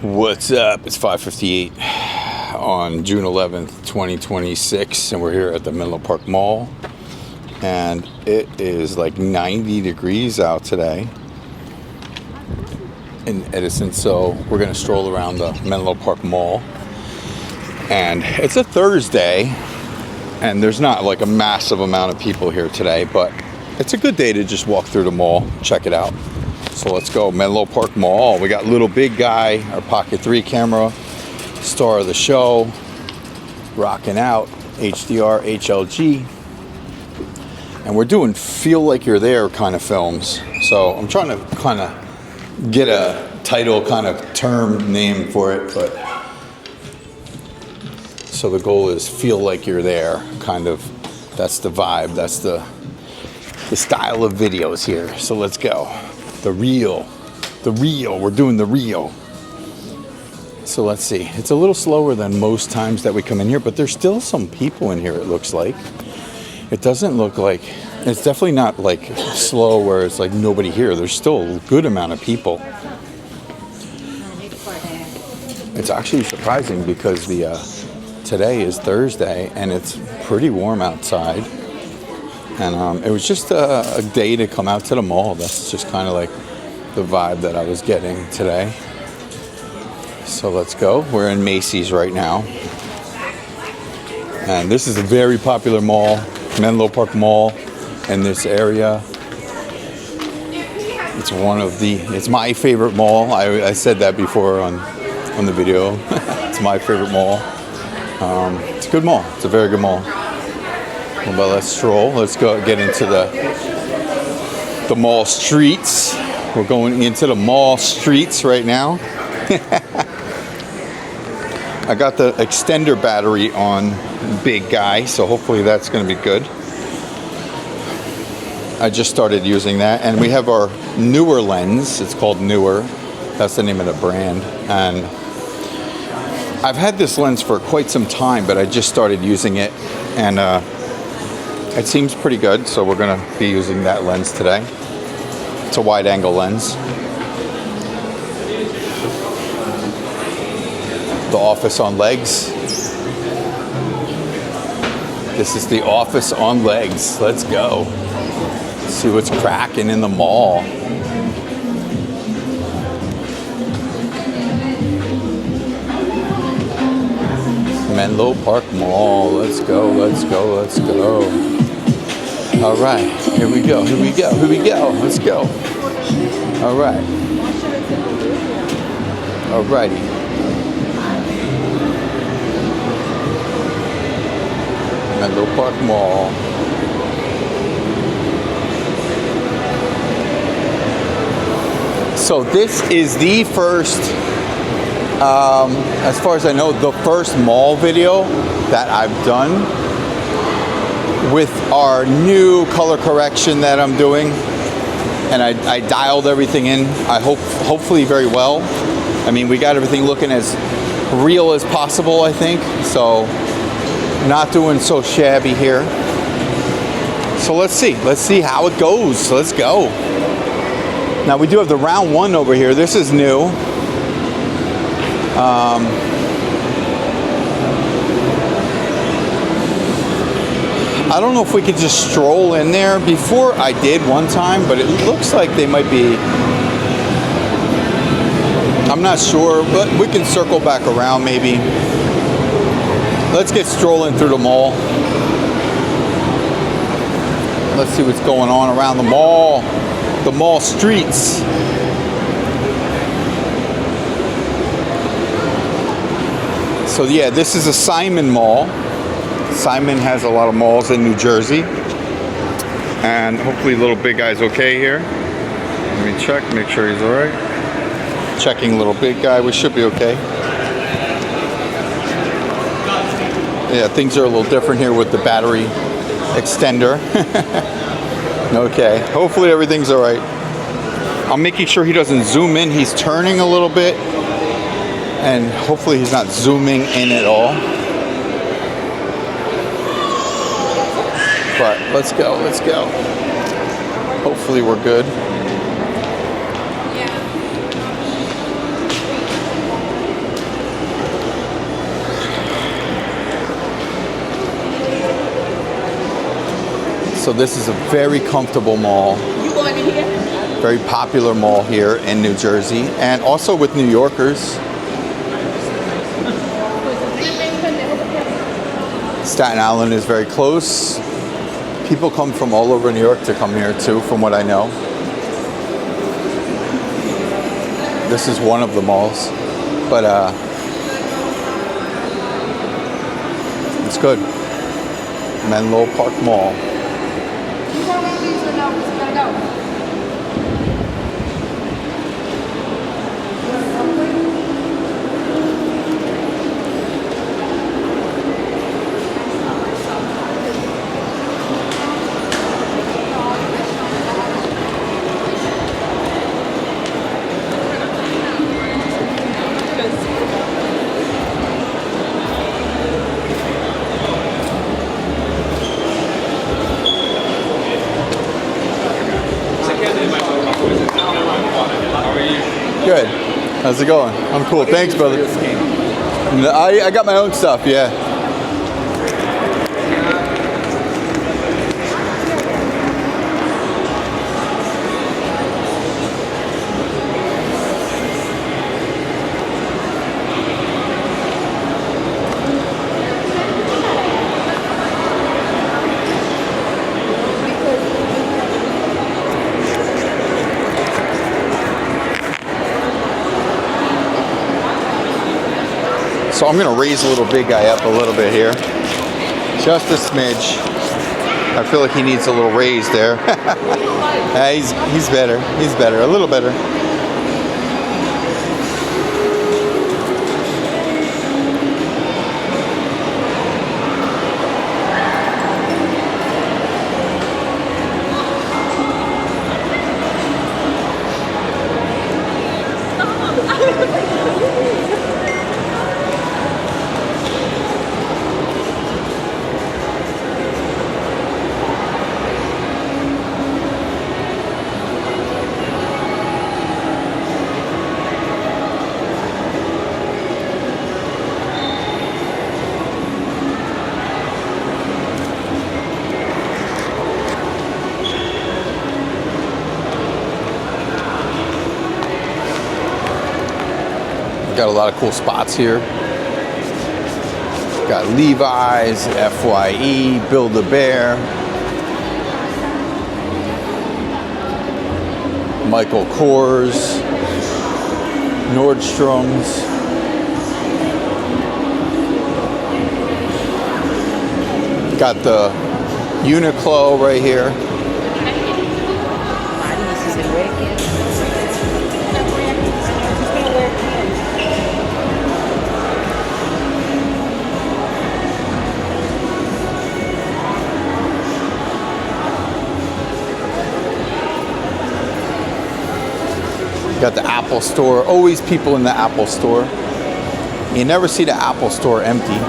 What's up? It's 5:58 on June 11th, 2026, and we're here at the Menlo Park Mall, and it is like 90 degrees out today in Edison, so we're gonna stroll around the Menlo Park Mall, and it's a Thursday, and there's not like a massive amount of people here today, but it's a good day to just walk through the mall, check it out. So let's go, Menlo Park Mall. We got little big guy, our Pocket 3 camera, star of the show, rocking out, HDR, HLG. And we're doing feel like you're there kind of films. So I'm trying to kind of get a title kind of term name for it, but so the goal is feel like you're there, kind of. That's the vibe, that's the style of videos here. So let's go. The real, we're doing the real. So let's see, it's a little slower than most times that we come in here, but there's still some people in here, it looks like. It doesn't look like, it's definitely not like slow where it's like nobody here. There's still a good amount of people. It's actually surprising because today is Thursday and it's pretty warm outside. And it was just a day to come out to the mall. That's just kind of like the vibe that I was getting today. So let's go. We're in Macy's right now. And this is a very popular mall, Menlo Park Mall in this area. It's my favorite mall. I said that before on the video. It's my favorite mall. It's a good mall. It's a very good mall. But let's stroll. Let's go get into the mall streets. We're going into the mall streets right now. I got the extender battery on big guy, so hopefully that's going to be good. I just started using that, and we have our newer lens. It's called Newer. That's the name of the brand. And I've had this lens for quite some time, but I just started using it, and it seems pretty good, so we're going to be using that lens today. It's a wide-angle lens. The office on legs. This is the office on legs. Let's go. See what's cracking in the mall. Menlo Park Mall. Let's go, let's go, let's go. All right, here we go, here we go, here we go. Let's go. All right. All righty. Menlo Park Mall. So this is the first, as far as I know, the first mall video that I've done with our new color correction that I'm doing, and I dialed everything in. I hopefully very well. I mean, we got everything looking as real as possible, I think. So not doing so shabby here. So let's see how it goes. Let's go. Now we do have the round one over here. This is new. I don't know if we could just stroll in there. Before I did one time, but it looks like they might be, I'm not sure, but we can circle back around maybe. Let's get strolling through the mall. Let's see what's going on around the mall streets. So yeah, this is a Simon Mall. Simon has a lot of malls in New Jersey. And hopefully little big guy's okay here. Let me check, make sure he's all right. Checking little big guy, we should be okay. Yeah, things are a little different here with the battery extender. Okay, hopefully everything's all right. I'm making sure he doesn't zoom in. He's turning a little bit. And hopefully he's not zooming in at all. But let's go, let's go. Hopefully we're good. So this is a very comfortable mall. You going in here? Very popular mall here in New Jersey, and also with New Yorkers. Staten Island is very close. People come from all over New York to come here too, from what I know. This is one of the malls, but it's good. Menlo Park Mall. You want one of these or no? We gotta go. Good. How's it going? I'm cool. Thanks, brother. I got my own stuff, yeah. So I'm gonna raise a little big guy up a little bit here. Just a smidge. I feel like he needs a little raise there. Yeah, he's better. He's better. A little better. Got a lot of cool spots here. Got Levi's, FYE, Build-A-Bear, Michael Kors, Nordstrom's. Got the Uniqlo right here. Got the Apple store. Always people in the Apple store. You never see the Apple store empty.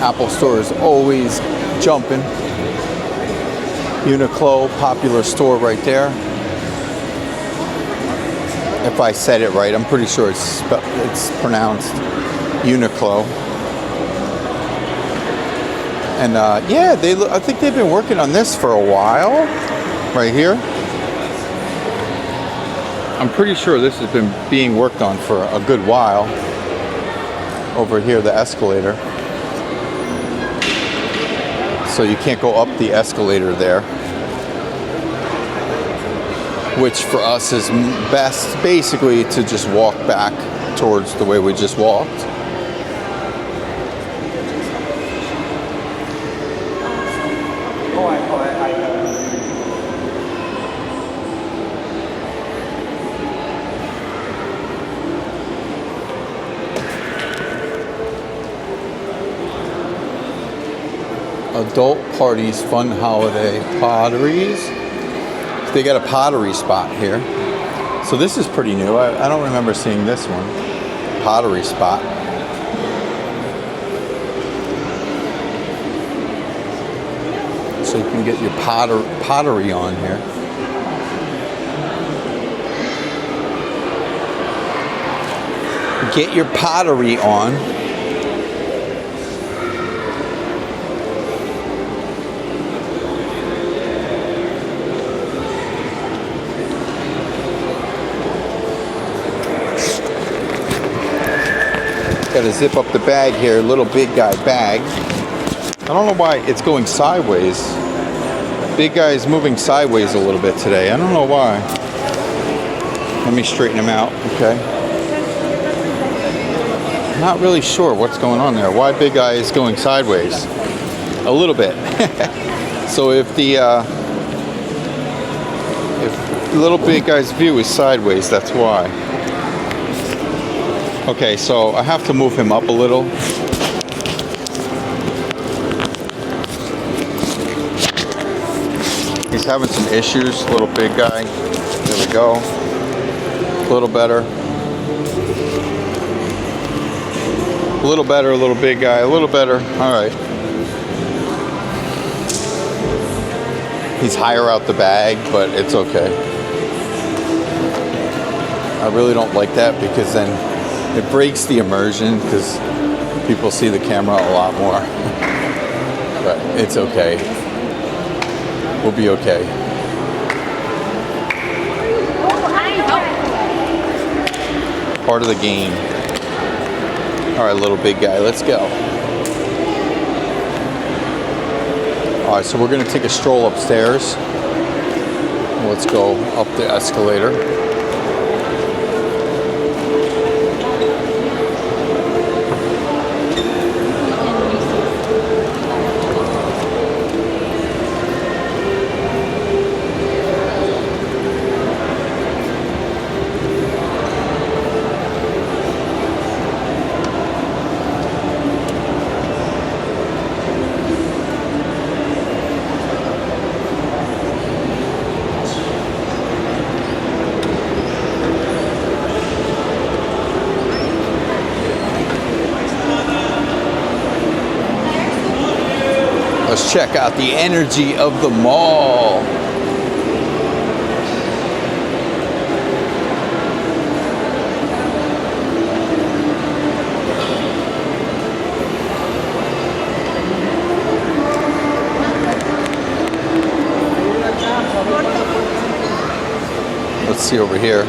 Apple store is always jumping. Uniqlo, popular store right there. If I said it right, I'm pretty sure it's pronounced Uniqlo. And yeah, I think they've been working on this for a while, right here. I'm pretty sure this has been being worked on for a good while. Over here, the escalator. So you can't go up the escalator there. Which for us is best, basically, to just walk back towards the way we just walked. Adult parties, fun holiday, potteries. They got a pottery spot here. So this is pretty new. I don't remember seeing this one. Pottery spot. So you can get your pottery on here. Get your pottery on. Got to zip up the bag here, little big guy bag. I don't know why it's going sideways. Big guy is moving sideways a little bit today. I don't know why. Let me straighten him out, okay? Not really sure what's going on there. Why big guy is going sideways? A little bit. So if the little big guy's view is sideways, that's why. Okay, so I have to move him up a little. He's having some issues, little big guy. There we go. A little better. A little better, a little big guy, a little better. All right. He's higher out the bag, but it's okay. I really don't like that because then it breaks the immersion because people see the camera a lot more. But it's okay. We'll be okay. Part of the game. All right, little big guy, let's go. All right, so we're gonna take a stroll upstairs. Let's go up the escalator. Let's check out the energy of the mall. Let's see over here.